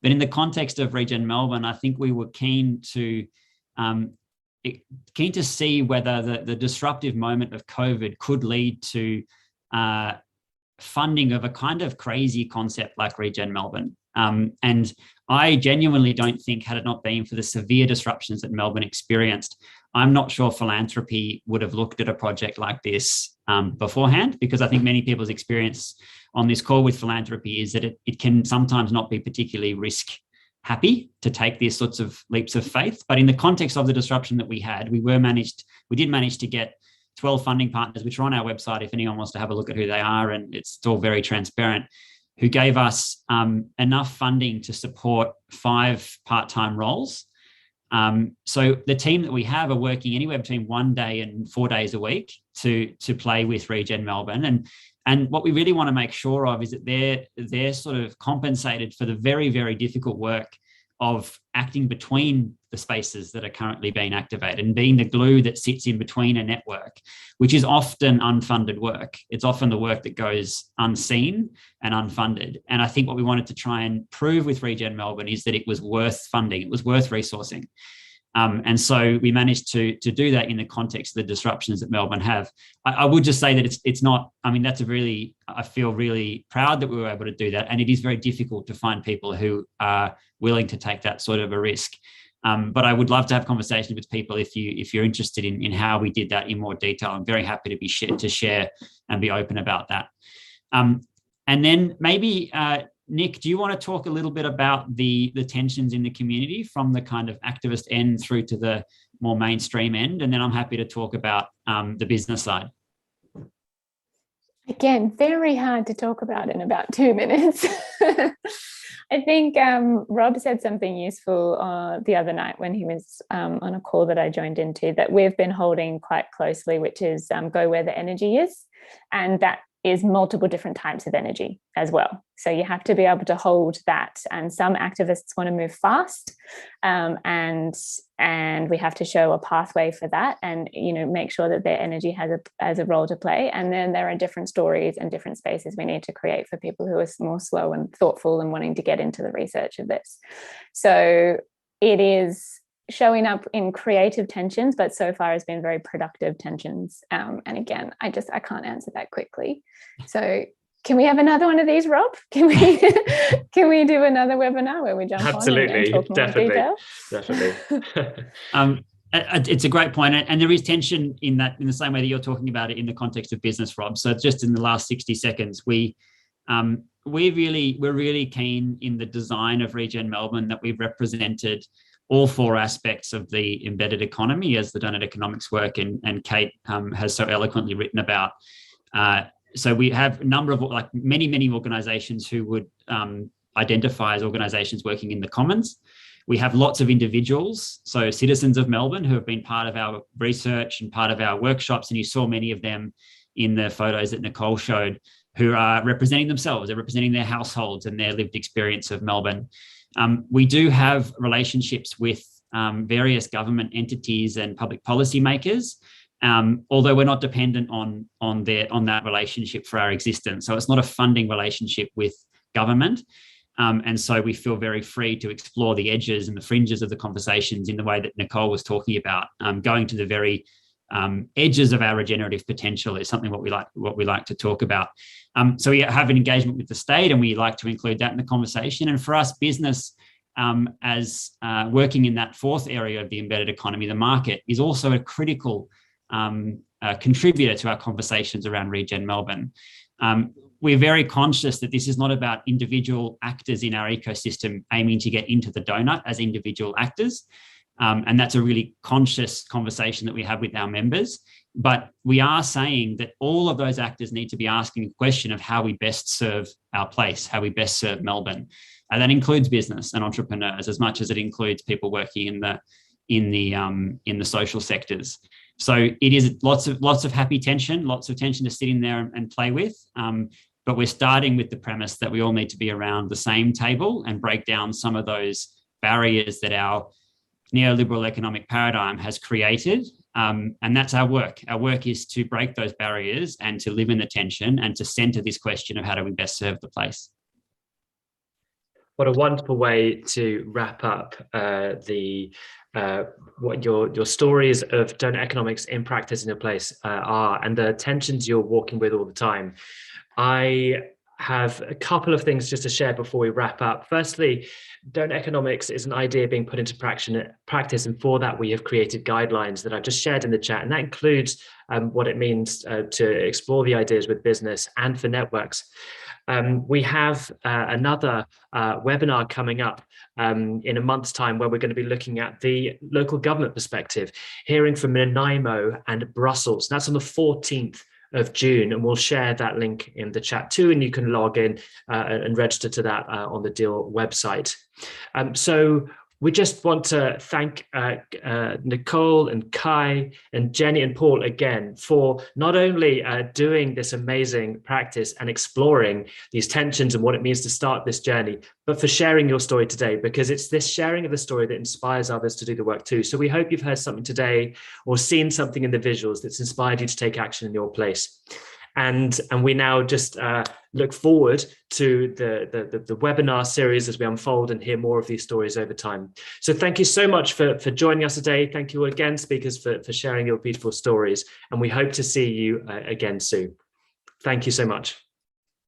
But in the context of Regen Melbourne, I think we were keen to see whether the disruptive moment of COVID could lead to funding of a kind of crazy concept like Regen Melbourne. And I genuinely don't think, had it not been for the severe disruptions that Melbourne experienced, I'm not sure philanthropy would have looked at a project like this beforehand, because I think many people's experience on this call with philanthropy is that it can sometimes not be particularly risk happy to take these sorts of leaps of faith. But in the context of the disruption that we had, we did manage to get 12 funding partners, which are on our website if anyone wants to have a look at who they are, and it's all very transparent, who gave us enough funding to support 5 part-time roles. So the team that we have are working anywhere between 1 day and 4 days a week to play with Regen Melbourne. And what we really want to make sure of is that they're sort of compensated for the very, very difficult work of acting between the spaces that are currently being activated and being the glue that sits in between a network, which is often unfunded work. It's often the work that goes unseen and unfunded. And I think what we wanted to try and prove with Regen Melbourne is that it was worth funding, it was worth resourcing. And so we managed to do that in the context of the disruptions that Melbourne have. I would just say that it's not, I feel really proud that we were able to do that. And it is very difficult to find people who are willing to take that sort of a risk. But I would love to have conversations with people if you're interested in how we did that in more detail. I'm very happy to share and be open about that. And then maybe, Nick, do you want to talk a little bit about the tensions in the community from the kind of activist end through to the more mainstream end, and then I'm happy to talk about the business side. Again, very hard to talk about in about 2 minutes. I think Rob said something useful the other night when he was on a call that I joined into, that we've been holding quite closely, which is go where the energy is. And that is multiple different types of energy as well. So you have to be able to hold that. And some activists want to move fast, and we have to show a pathway for that, and make sure that their energy has a role to play. And then there are different stories and different spaces we need to create for people who are more slow and thoughtful and wanting to get into the research of this. So it is showing up in creative tensions, but so far has been very productive tensions. And again, I can't answer that quickly. So can we have another one of these, Rob? Can we do another webinar where we jump Absolutely, on and talk more definitely, detail? definitely. It's a great point, and there is tension in the same way that you're talking about it in the context of business, Rob. So just in the last 60 seconds, we're really keen in the design of Regen Melbourne that we've represented all 4 aspects of the embedded economy, as the Doughnut Economics work and Kate has so eloquently written about. So we have a number of many organisations who would identify as organisations working in the commons. We have lots of individuals, so citizens of Melbourne, who have been part of our research and part of our workshops, and you saw many of them in the photos that Nicole showed, who are representing themselves, they're representing their households and their lived experience of Melbourne. We do have relationships with various government entities and public policy makers, although we're not dependent on that relationship for our existence. So it's not a funding relationship with government. And so we feel very free to explore the edges and the fringes of the conversations in the way that Nicole was talking about. Going to the very edges of our regenerative potential is something what we like to talk about. So we have an engagement with the state, and we like to include that in the conversation. And for us, business, as working in that 4th area of the embedded economy, the market, is also a critical contributor to our conversations around Regen Melbourne. We're very conscious that this is not about individual actors in our ecosystem aiming to get into the donut as individual actors. And that's a really conscious conversation that we have with our members. But we are saying that all of those actors need to be asking the question of how we best serve our place, how we best serve Melbourne. And that includes business and entrepreneurs as much as it includes people working in the social sectors. So it is lots of happy tension, lots of tension to sit in there and play with. But we're starting with the premise that we all need to be around the same table and break down some of those barriers that our neoliberal economic paradigm has created. And that's our work. Our work is to break those barriers and to live in the tension and to centre this question of how do we best serve the place. What a wonderful way to wrap up what your stories of Doughnut Economics in practice in your place are, and the tensions you're walking with all the time. I have a couple of things just to share before we wrap up. Firstly, Doughnut Economics is an idea being put into practice, and for that we have created guidelines that I've just shared in the chat, and that includes what it means to explore the ideas with business and for networks. We have another webinar coming up in a month's time, where we're going to be looking at the local government perspective, hearing from Nanaimo and Brussels. That's on the 14th of June, and we'll share that link in the chat too, and you can log in and register to that on the Deal website. So we just want to thank Nicole and Kai and Jenny and Paul again for not only doing this amazing practice and exploring these tensions and what it means to start this journey, but for sharing your story today, because it's this sharing of the story that inspires others to do the work too. So we hope you've heard something today or seen something in the visuals that's inspired you to take action in your place. And we now just look forward to the webinar series as we unfold and hear more of these stories over time. So thank you so much for joining us today. Thank you again, speakers, for sharing your beautiful stories. And we hope to see you again soon. Thank you so much.